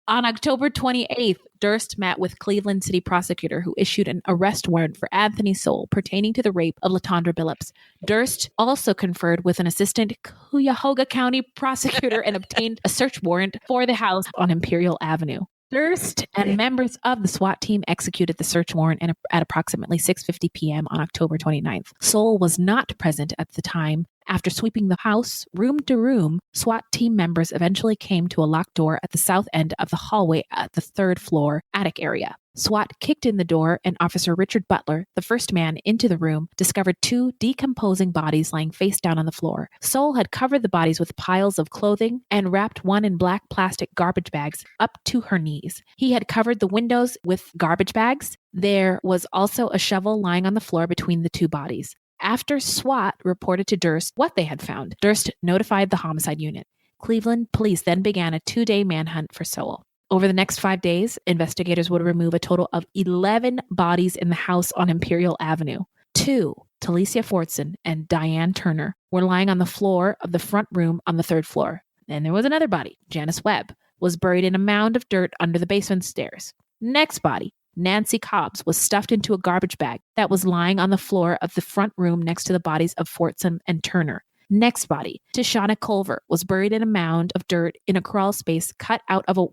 On October 28th, Durst met with Cleveland City prosecutor who issued an arrest warrant for Anthony Sowell pertaining to the rape of LaTondra Billups. Durst also conferred with an assistant Cuyahoga County prosecutor and obtained a search warrant for the house on Imperial Avenue. Durst and members of the SWAT team executed the search warrant at approximately 6:50 p.m. on October 29th. Sowell was not present at the time. After sweeping the house room to room, SWAT team members eventually came to a locked door at the south end of the hallway at the third floor attic area. SWAT kicked in the door and Officer Richard Butler, the first man into the room, discovered two decomposing bodies lying face down on the floor. Sowell had covered the bodies with piles of clothing and wrapped one in black plastic garbage bags up to her knees. He had covered the windows with garbage bags. There was also a shovel lying on the floor between the two bodies. After SWAT reported to Durst what they had found, Durst notified the homicide unit. Cleveland police then began a 2-day manhunt for Sowell. Over the next 5 days, investigators would remove a total of 11 bodies in the house on Imperial Avenue. 2, Talicia Fortson and Diane Turner, were lying on the floor of the front room on the third floor. Then there was another body, Janice Webb, was buried in a mound of dirt under the basement stairs. Next body, Nancy Cobbs, was stuffed into a garbage bag that was lying on the floor of the front room next to the bodies of Fortson and Turner. Next body, Tishana Culver, was buried in a mound of dirt in a crawl space cut out of a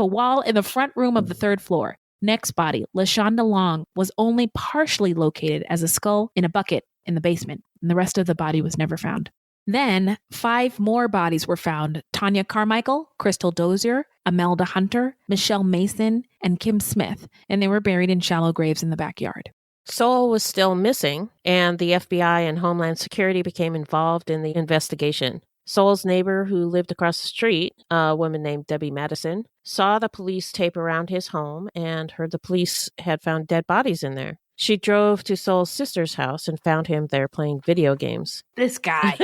wall in the front room of the third floor. Next body, LaShonda Long, was only partially located as a skull in a bucket in the basement, and the rest of the body was never found. Then 5 more bodies were found: Tanya Carmichael, Crystal Dozier, Imelda Hunter, Michelle Mason, and Kim Smith, and they were buried in shallow graves in the backyard. Sowell was still missing, and the FBI and Homeland Security became involved in the investigation. Sowell's neighbor, who lived across the street, a woman named Debbie Madison, saw the police tape around his home and heard the police had found dead bodies in there. She drove to Sowell's sister's house and found him there playing video games. This guy.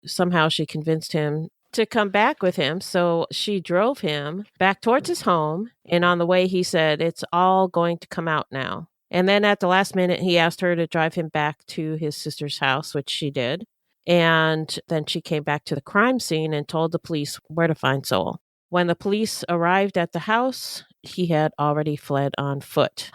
Somehow she convinced him to come back with him, so she drove him back towards his home, and on the way he said, "It's all going to come out now." And then at the last minute, he asked her to drive him back to his sister's house, which she did. And then she came back to the crime scene and told the police where to find Sowell. When the police arrived at the house, he had already fled on foot.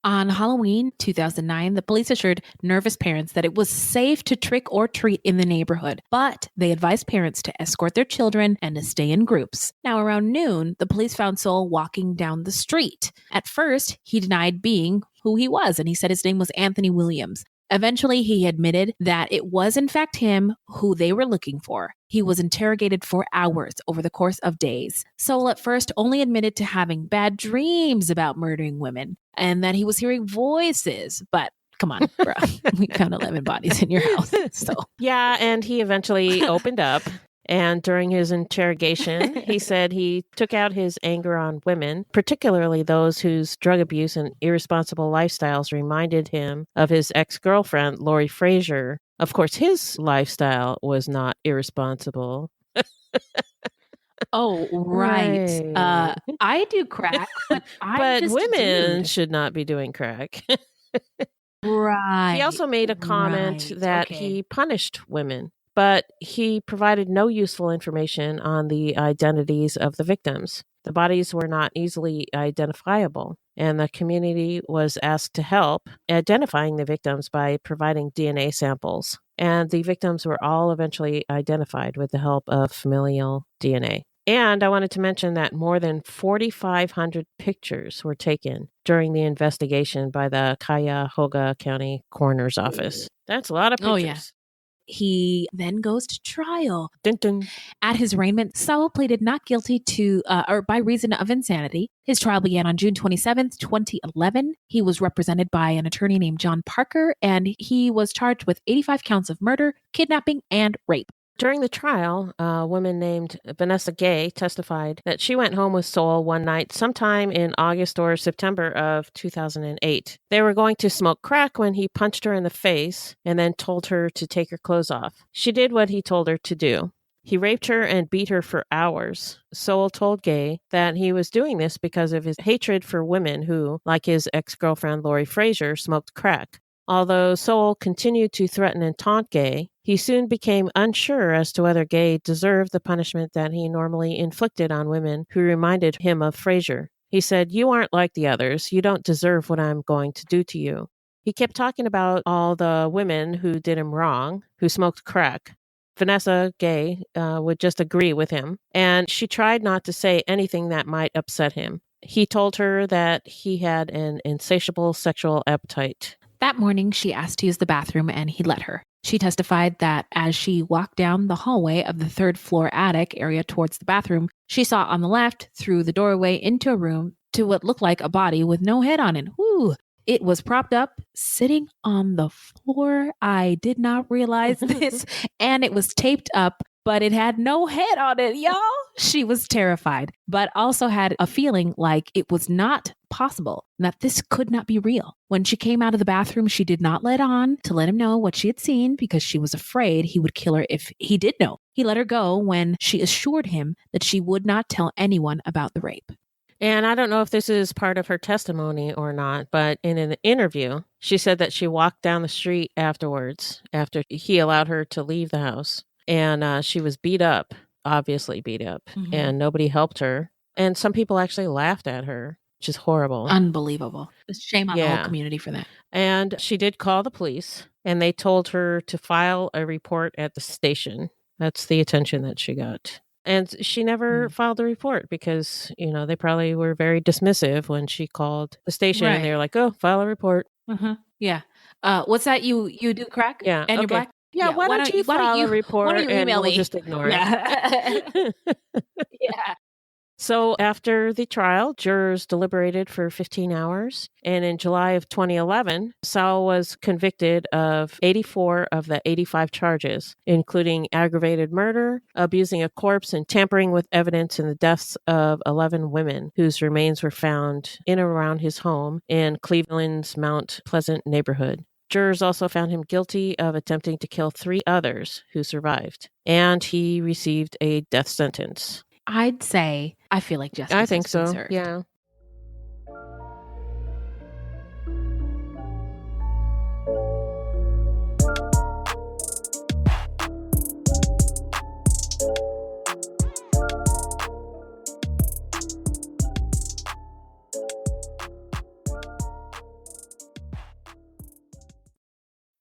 On Halloween 2009, the police assured nervous parents that it was safe to trick or treat in the neighborhood, but they advised parents to escort their children and to stay in groups. Now, around noon, the police found Sowell walking down the street. At first, he denied being who he was, and he said his name was Anthony Williams. Eventually, he admitted that it was in fact him who they were looking for. He was interrogated for hours over the course of days. Sowell at first only admitted to having bad dreams about murdering women and that he was hearing voices. But come on, bro, we found 11 bodies in your house. So Yeah, and he eventually opened up. And during his interrogation, he said he took out his anger on women, particularly those whose drug abuse and irresponsible lifestyles reminded him of his ex-girlfriend, Lori Frazier. Of course, his lifestyle was not irresponsible. Oh, right. Right. I do crack, but But women should not be doing crack. Right. He also made a comment right, that okay. he punished women, but he provided no useful information on the identities of the victims. The bodies were not easily identifiable, and the community was asked to help identifying the victims by providing DNA samples. And the victims were all eventually identified with the help of familial DNA. And I wanted to mention that more than 4,500 pictures were taken during the investigation by the Cuyahoga County Coroner's Office. That's a lot of pictures. Oh, yeah. He then goes to trial. Dun, dun. At his arraignment, Sowell pleaded not guilty to, or by reason of insanity. His trial began on June 27th, 2011. He was represented by an attorney named John Parker, and he was charged with 85 counts of murder, kidnapping, and rape. During the trial, a woman named Vanessa Gay testified that she went home with Sowell one night sometime in August or September of 2008. They were going to smoke crack when he punched her in the face and then told her to take her clothes off. She did what he told her to do. He raped her and beat her for hours. Sowell told Gay that he was doing this because of his hatred for women who, like his ex-girlfriend Lori Frazier, smoked crack. Although Sowell continued to threaten and taunt Gay, he soon became unsure as to whether Gay deserved the punishment that he normally inflicted on women who reminded him of Frazier. He said, "You aren't like the others. You don't deserve what I'm going to do to you." He kept talking about all the women who did him wrong, who smoked crack. Vanessa Gay would just agree with him, and she tried not to say anything that might upset him. He told her that he had an insatiable sexual appetite. That morning, she asked to use the bathroom, and he let her. She testified that as she walked down the hallway of the third floor attic area towards the bathroom, she saw on the left, through the doorway into a room, to what looked like a body with no head on it. Woo! It was propped up, sitting on the floor. I did not realize this. And it was taped up, but it had no head on it, y'all. She was terrified, but also had a feeling like it was not possible, that this could not be real. When she came out of the bathroom, she did not let on to let him know what she had seen because she was afraid he would kill her if he did know. He let her go when she assured him that she would not tell anyone about the rape. And I don't know if this is part of her testimony or not, but in an interview, she said that she walked down the street afterwards, after he allowed her to leave the house. And she was beat up, obviously beat up, and nobody helped her. And some people actually laughed at her, which is horrible. Unbelievable. Shame on the whole community for that. And she did call the police, and they told her to file a report at the station. That's the attention that she got. And she never filed a report because, you know, they probably were very dismissive when she called the station. Right. And they were like, "Oh, file a report." Yeah. What's that? You do crack? Yeah. And you're black? Yeah, why don't you file a report why don't you and email we'll me? just ignore it. Yeah. So after the trial, jurors deliberated for 15 hours. And in July of 2011, Sowell was convicted of 84 of the 85 charges, including aggravated murder, abusing a corpse, and tampering with evidence in the deaths of 11 women whose remains were found in and around his home in Cleveland's Mount Pleasant neighborhood. Jurors also found him guilty of attempting to kill 3 others who survived, and he received a death sentence. I'd say I feel like justice. I think has been so. served. Yeah.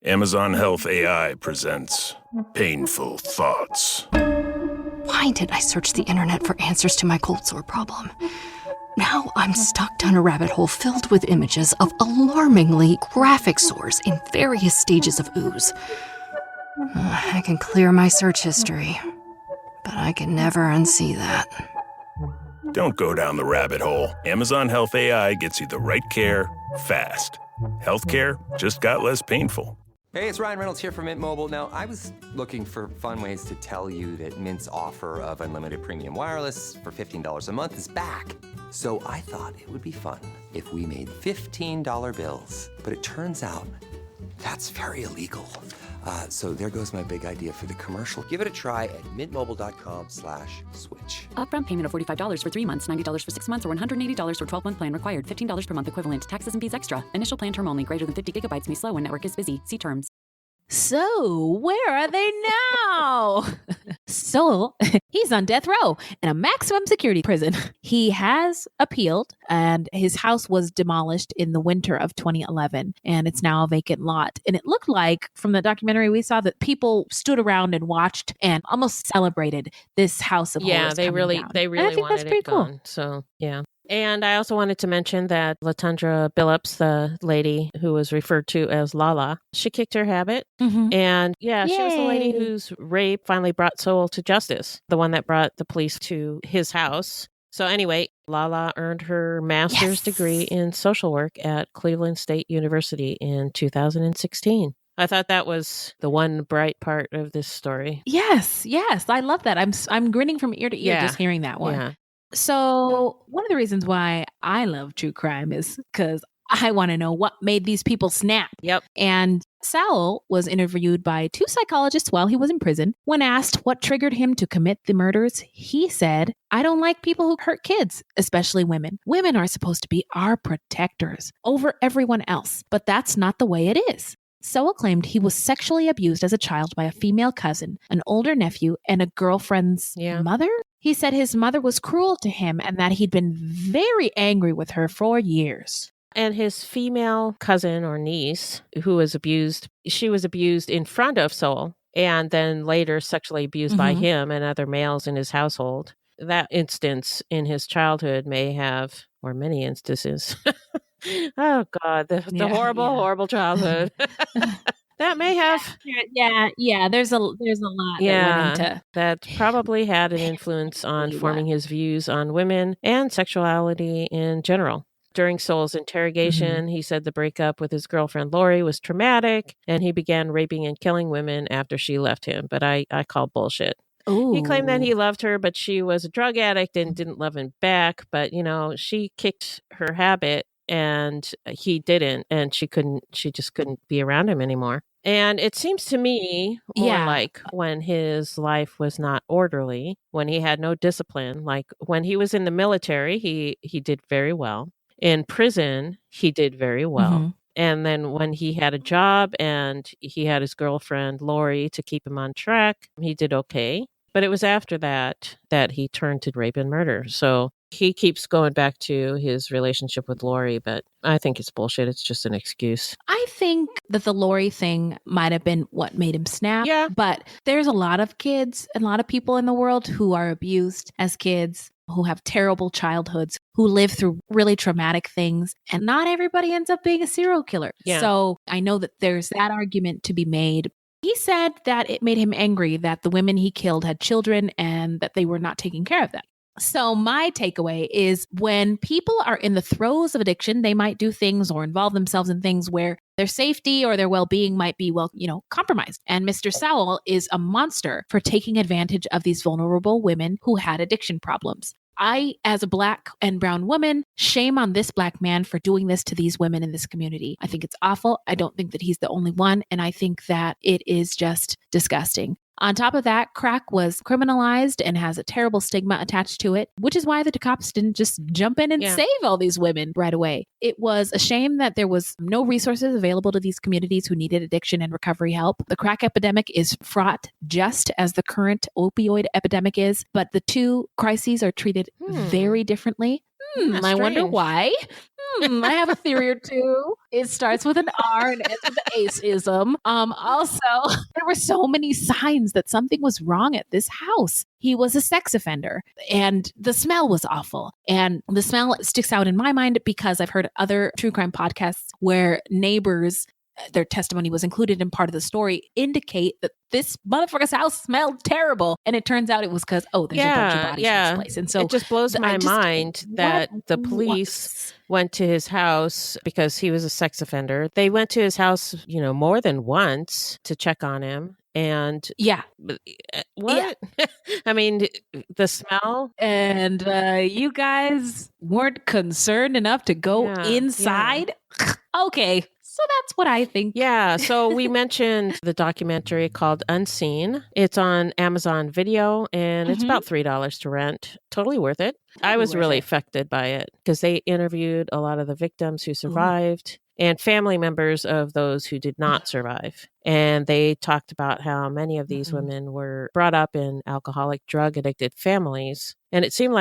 Amazon Health AI presents Painful Thoughts. Why did I search the internet for answers to my cold sore problem? Now I'm stuck down a rabbit hole filled with images of alarmingly graphic sores in various stages of ooze. I can clear my search history, but I can never unsee that. Don't go down the rabbit hole. Amazon Health AI gets you the right care, fast. Healthcare just got less painful. Hey, it's Ryan Reynolds here from Mint Mobile. Now, I was looking for fun ways to tell you that Mint's offer of unlimited premium wireless for $15 a month is back. So I thought it would be fun if we made $15 bills. But it turns out that's very illegal. So there goes my big idea for the commercial. Give it a try at mintmobile.com/switch. Upfront payment of $45 for 3 months, $90 for 6 months, or $180 for 12-month plan required. $15 per month equivalent. Taxes and fees extra. Initial plan term only. Greater than 50 gigabytes may slow when network is busy. See terms. So, where are they now? Sowell, he's on death row in a maximum security prison. He has appealed, and his house was demolished in the winter of 2011, and it's now a vacant lot. And it looked like, from the documentary we saw, that people stood around and watched and almost celebrated this house of horrors. Yeah, they coming really down. they And I really think that's wanted pretty it cool. gone. So yeah. And I also wanted to mention that Latondra Billups, the lady who was referred to as Lala, she kicked her habit. Mhm. And yeah, she was the lady Yay. whose rape finally brought Sowell to justice, the one that brought the police to his house. So anyway, Lala earned her master's degree in social work at Cleveland State University in 2016. I thought that was the one bright part of this story. Yes, I love that. I'm grinning from ear to ear just hearing that one. Yeah. So, one of the reasons why I love true crime is because I want to know what made these people snap. Yep. And Sowell was interviewed by 2 psychologists while he was in prison. When asked what triggered him to commit the murders, he said, "I don't like people who hurt kids, especially women. Women are supposed to be our protectors over everyone else, but that's not the way it is." Sowell claimed he was sexually abused as a child by a female cousin, an older nephew, and a girlfriend's mother. He said his mother was cruel to him and that he'd been very angry with her for years. And his female cousin or niece, who was abused, she was abused in front of Sowell and then later sexually abused by him and other males in his household. That instance in his childhood may have, or many instances, oh God, the horrible childhood. That may have. Yeah. There's a lot that went into. That probably had an influence on forming his views on women and sexuality in general. During Sowell's interrogation, he said the breakup with his girlfriend Lori was traumatic, and he began raping and killing women after she left him. But I call bullshit. Ooh. He claimed that he loved her, but she was a drug addict and didn't love him back. But, she kicked her habit and he didn't, and she just couldn't be around him anymore. And it seems to me more like when his life was not orderly, when he had no discipline, like when he was in the military, he did very well. In prison, he did very well. And then when he had a job and he had his girlfriend, Lori, to keep him on track, he did okay. But it was after that he turned to rape and murder. So he keeps going back to his relationship with Lori, but I think it's bullshit. It's just an excuse. I think that the Lori thing might have been what made him snap. Yeah. But there's a lot of kids and a lot of people in the world who are abused as kids, who have terrible childhoods, who live through really traumatic things. And not everybody ends up being a serial killer. Yeah. So I know that there's that argument to be made. He said that it made him angry that the women he killed had children and that they were not taking care of them. So my takeaway is when people are in the throes of addiction, they might do things or involve themselves in things where their safety or their well-being might be, compromised. And Mr. Sowell is a monster for taking advantage of these vulnerable women who had addiction problems. I, as a Black and brown woman, shame on this Black man for doing this to these women in this community. I think it's awful. I don't think that he's the only one. And I think that it is just disgusting. On top of that, crack was criminalized and has a terrible stigma attached to it, which is why the cops didn't just jump in and save all these women right away. It was a shame that there was no resources available to these communities who needed addiction and recovery help. The crack epidemic is fraught just as the current opioid epidemic is, but the two crises are treated very differently. I wonder why. I have a theory or two. It starts with an R and ends with the ace-ism. Also, there were so many signs that something was wrong at this house. He was a sex offender and the smell was awful. And the smell sticks out in my mind because I've heard other true crime podcasts where neighbors, their testimony was included in part of the story, indicate that this motherfucker's house smelled terrible. And it turns out it was because, there's a bunch of bodies in this place. And so it just blows my mind that the police went to his house because he was a sex offender. They went to his house, more than once to check on him. And what? Yeah. I mean, the smell. And you guys weren't concerned enough to go inside? Yeah. Okay. So that's what I think. Yeah. So we mentioned the documentary called Unseen. It's on Amazon Video and it's about $3 to rent. Totally worth it. I was really affected by it because they interviewed a lot of the victims who survived and family members of those who did not survive. And they talked about how many of these women were brought up in alcoholic, drug addicted families. And it seemed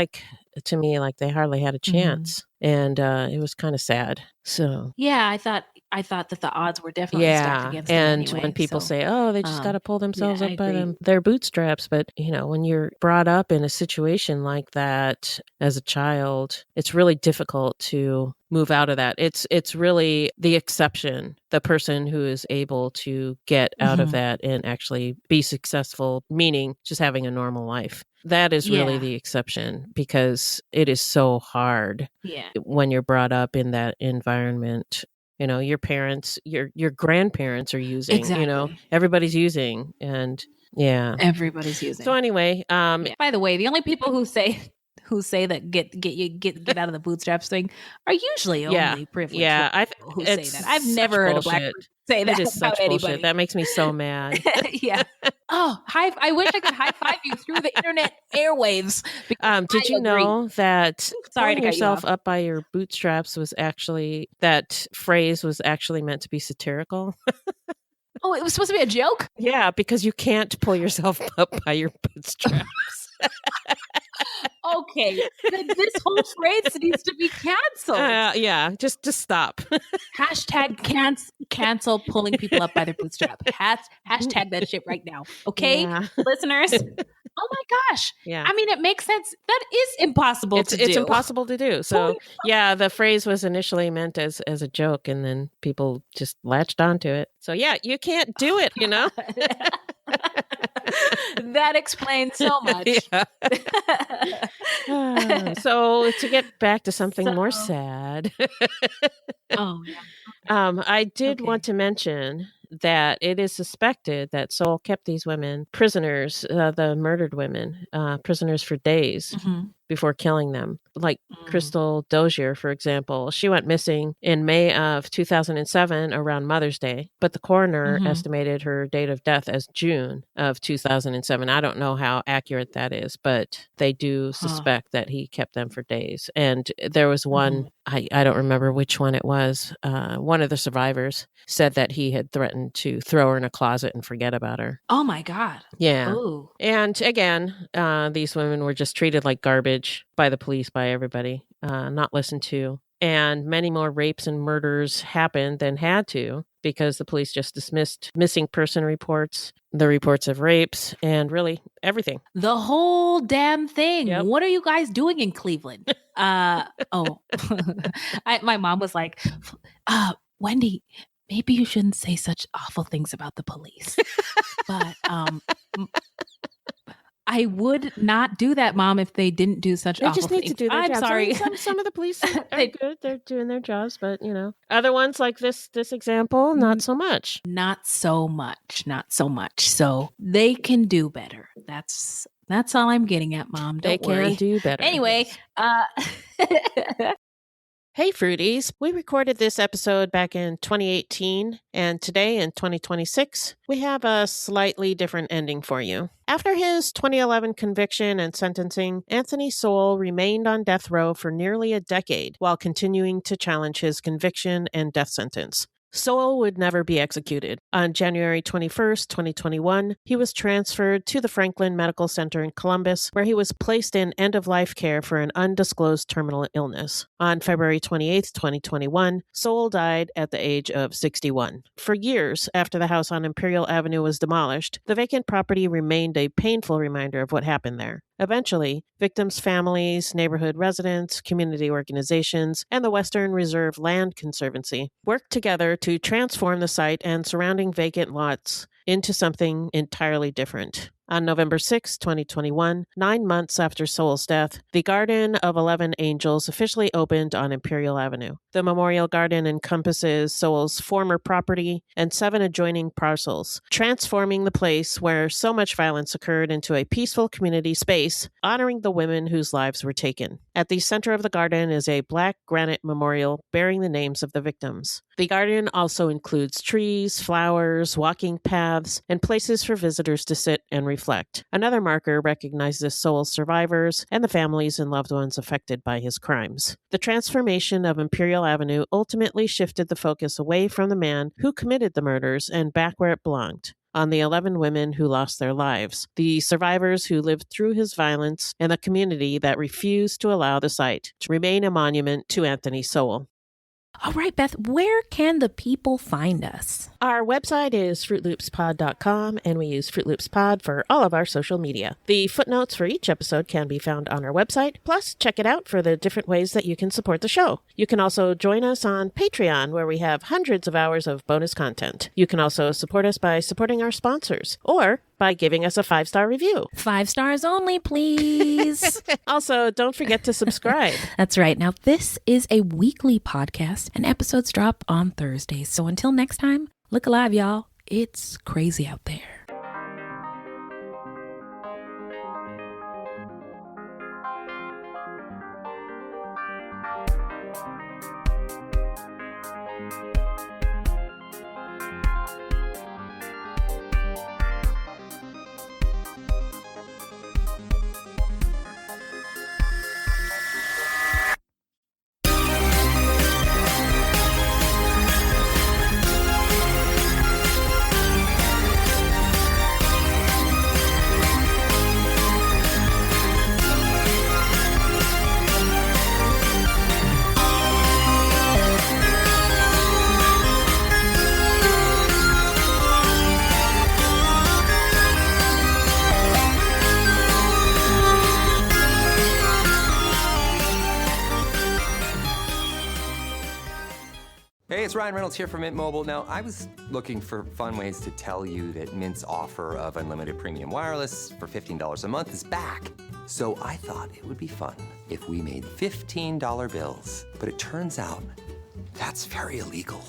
to me like they hardly had a chance. And it was kind of sad. So yeah, I thought that the odds were definitely stacked against them anyway, when people say, they just got to pull themselves up by their bootstraps. But, when you're brought up in a situation like that as a child, it's really difficult to move out of that. It's really the exception, the person who is able to get out of that and actually be successful, meaning just having a normal life. That is really the exception because it is so hard when you're brought up in that environment. Your parents, your grandparents are using, everybody's using and everybody's using. So anyway, by the way, the only people who say that get out of the bootstraps thing are usually only privileged. Yeah, who say that. I've never heard a black person say that. It is such bullshit. That makes me so mad. Yeah. I wish I could high five you through the internet airwaves. Did you know that pulling yourself up by your bootstraps was actually, that phrase was actually meant to be satirical? Oh, it was supposed to be a joke? Yeah, because you can't pull yourself up by your bootstraps. Okay, then this whole phrase needs to be canceled. Just stop. Hashtag cancel pulling people up by their bootstrap. Hashtag that shit right now. Okay, listeners? Oh my gosh. Yeah. I mean, it makes sense. That is impossible to do. It's impossible to do. So the phrase was initially meant as a joke and then people just latched onto it. So you can't do it, That explains so much. So to get back to something more sad. I did want to mention that it is suspected that Sowell kept these women prisoners, the murdered women, prisoners for days before killing them. Like Crystal Dozier, for example, she went missing in May of 2007 around Mother's Day, but the coroner estimated her date of death as June of 2007. I don't know how accurate that is, but they do suspect that he kept them for days. And there was one, I don't remember which one it was. One of the survivors said that he had threatened to throw her in a closet and forget about her. Oh my God. Yeah. Ooh. And again, these women were just treated like garbage by the police, by everybody, not listened to. And many more rapes and murders happened than had to because the police just dismissed missing person reports, the reports of rapes, and really everything. The whole damn thing. Yep. What are you guys doing in Cleveland? My mom was like, Wendy, maybe you shouldn't say such awful things about the police. But I would not do that, Mom, if they didn't do such awful things. They just need to do their jobs. I'm sorry. Some of the police are good. They're doing their jobs, but, other ones like this example, not so much. Not so much. Not so much. So they can do better. That's all I'm getting at, Mom. Don't worry. They can do better. Anyway, Hey, Fruities. We recorded this episode back in 2018, and today in 2026, we have a slightly different ending for you. After his 2011 conviction and sentencing, Anthony Sowell remained on death row for nearly a decade while continuing to challenge his conviction and death sentence. Sowell would never be executed. On January 21st, 2021, he was transferred to the Franklin Medical Center in Columbus, where he was placed in end-of-life care for an undisclosed terminal illness. On February 28th, 2021, Sowell died at the age of 61. For years after the house on Imperial Avenue was demolished, the vacant property remained a painful reminder of what happened there. Eventually, victims' families, neighborhood residents, community organizations, and the Western Reserve Land Conservancy worked together to transform the site and surrounding vacant lots into something entirely different. On November 6, 2021, 9 months after Sowell's death, the Garden of 11 Angels officially opened on Imperial Avenue. The memorial garden encompasses Sowell's former property and 7 adjoining parcels, transforming the place where so much violence occurred into a peaceful community space, honoring the women whose lives were taken. At the center of the garden is a black granite memorial bearing the names of the victims. The garden also includes trees, flowers, walking paths, and places for visitors to sit and reflect. Another marker recognizes Sowell's survivors and the families and loved ones affected by his crimes. The transformation of Imperial Avenue ultimately shifted the focus away from the man who committed the murders and back where it belonged, on the 11 women who lost their lives, the survivors who lived through his violence, and the community that refused to allow the site to remain a monument to Anthony Sowell. All right, Beth, where can the people find us? Our website is fruitloopspod.com, and we use Fruit Loops Pod for all of our social media. The footnotes for each episode can be found on our website. Plus, check it out for the different ways that you can support the show. You can also join us on Patreon, where we have hundreds of hours of bonus content. You can also support us by supporting our sponsors, or by giving us a 5-star review. 5 stars only, please. Also, don't forget to subscribe. That's right. Now, this is a weekly podcast, and episodes drop on Thursdays. So until next time, look alive, y'all. It's crazy out there. Hey, it's Ryan Reynolds here from Mint Mobile. Now, I was looking for fun ways to tell you that Mint's offer of unlimited premium wireless for $15 a month is back. So I thought it would be fun if we made $15 bills. But it turns out that's very illegal.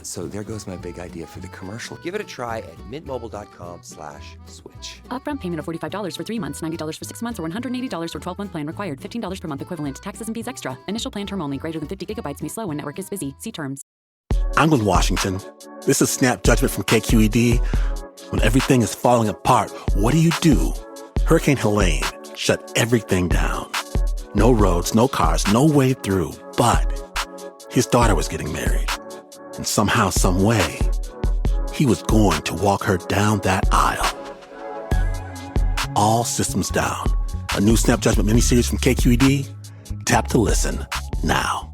So there goes my big idea for the commercial. Give it a try at mintmobile.com/switch. Upfront payment of $45 for 3 months, $90 for 6 months, or $180 for 12-month plan required. $15 per month equivalent. Taxes and fees extra. Initial plan term only. Greater than 50 gigabytes may slow when network is busy. See terms. I'm Glenn Washington. This is Snap Judgment from KQED. When everything is falling apart, what do? Hurricane Helene shut everything down. No roads, no cars, no way through. But his daughter was getting married. And somehow, some way, he was going to walk her down that aisle. All systems down. A new Snap Judgment miniseries from KQED. Tap to listen now.